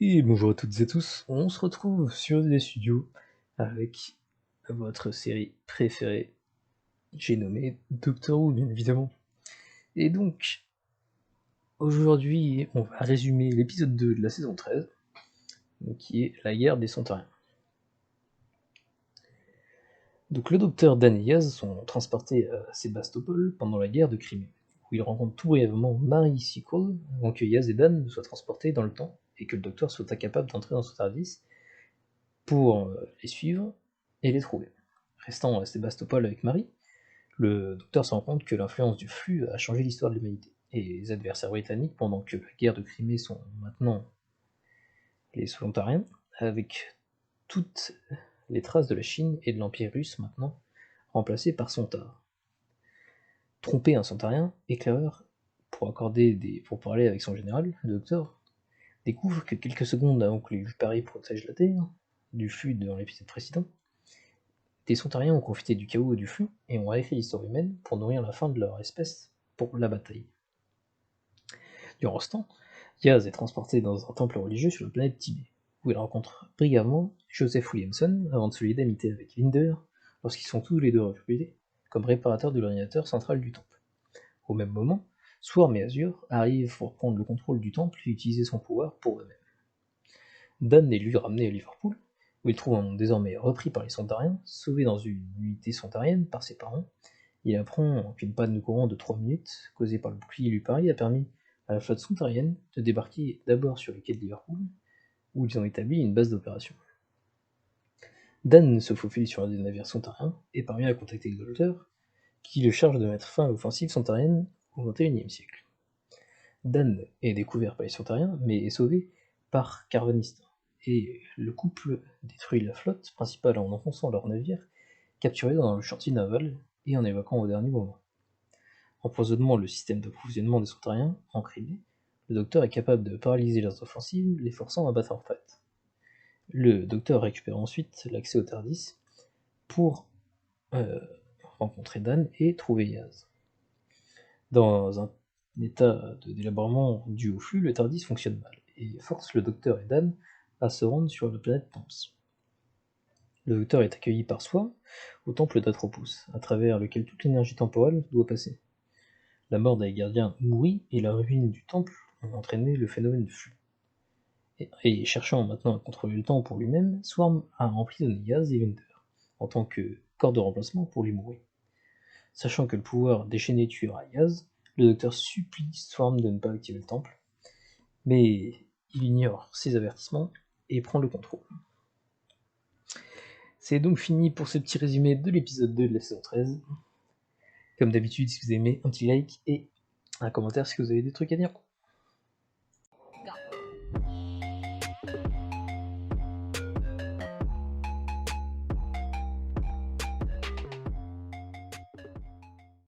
Et bonjour à toutes et tous, on se retrouve sur des studios avec votre série préférée, j'ai nommé Doctor Who bien évidemment. Et donc, aujourd'hui on va résumer l'épisode 2 de la saison 13, qui est la guerre des Sontarins. Donc le docteur Dan et Yaz sont transportés à Sébastopol pendant la guerre de Crimée, où ils rencontrent tout brièvement Marie Sequel avant que Yaz et Dan ne soient transportés dans le temps et que le docteur soit incapable d'entrer dans son TARDIS pour les suivre et les trouver. Restant à Sébastopol avec Marie, le docteur se rend compte que l'influence du flux a changé l'histoire de l'humanité, et les adversaires britanniques, pendant que la guerre de Crimée sont maintenant les Solontariens, avec toutes les traces de la Chine et de l'Empire russe maintenant remplacés par Sontar. Trompé un Sontarien, éclaireur, pour parler avec son général, le docteur découvre que quelques secondes avant que les Lupari protègent la Terre du flux dans l'épisode précédent, des Sontariens ont profité du chaos et du flux et ont réécrit l'histoire humaine pour nourrir la fin de leur espèce pour la bataille. Durant ce temps, Yaz est transporté dans un temple religieux sur la planète Tibet, où il rencontre brièvement Joseph Williamson avant de se lier d'amitié avec Vinder lorsqu'ils sont tous les deux recrutés comme réparateurs de l'ordinateur central du temple. Au même moment, Swarm et Azure arrivent pour prendre le contrôle du temple et utiliser son pouvoir pour eux-mêmes. Dan est lui ramené à Liverpool, où il trouve un monde désormais repris par les Sontariens, sauvé dans une unité sontarienne par ses parents. Il apprend qu'une panne de courant de 3 minutes, causée par le bouclier Lupari, a permis à la flotte sontarienne de débarquer d'abord sur les quais de Liverpool, où ils ont établi une base d'opération. Dan se faufile sur un des navires sontariens et parvient à contacter le docteur, qui le charge de mettre fin à l'offensive sontarienne au XXIe siècle. Dan est découvert par les Sontariens, mais est sauvé par Carvanista, et le couple détruit la flotte principale en enfonçant leur navire, capturé dans le chantier naval et en évacuant au dernier moment. Empoisonnant le système d'approvisionnement des Sontariens en Crimée, le docteur est capable de paralyser leurs offensives, les forçant à battre en retraite. Le docteur récupère ensuite l'accès au TARDIS pour euh, rencontrer Dan et trouver Yaz. Dans un état de délabrement dû au flux, le TARDIS fonctionne mal, et force le docteur et Dan à se rendre sur la planète Temps. Le docteur est accueilli par Swarm au temple d'Atropos, à travers lequel toute l'énergie temporelle doit passer. La mort des gardiens Mouri et la ruine du temple ont entraîné le phénomène de flux. Et cherchant maintenant à contrôler le temps pour lui-même, Swarm a emprisonné Yaz et Vinder, en tant que corps de remplacement pour les Mouri. Sachant que le pouvoir déchaîné tuera Yaz, le docteur supplie Swarm de ne pas activer le temple, mais il ignore ses avertissements et prend le contrôle. C'est donc fini pour ce petit résumé de l'épisode 2 de la saison 13. Comme d'habitude, si vous aimez, un petit like et un commentaire si vous avez des trucs à dire.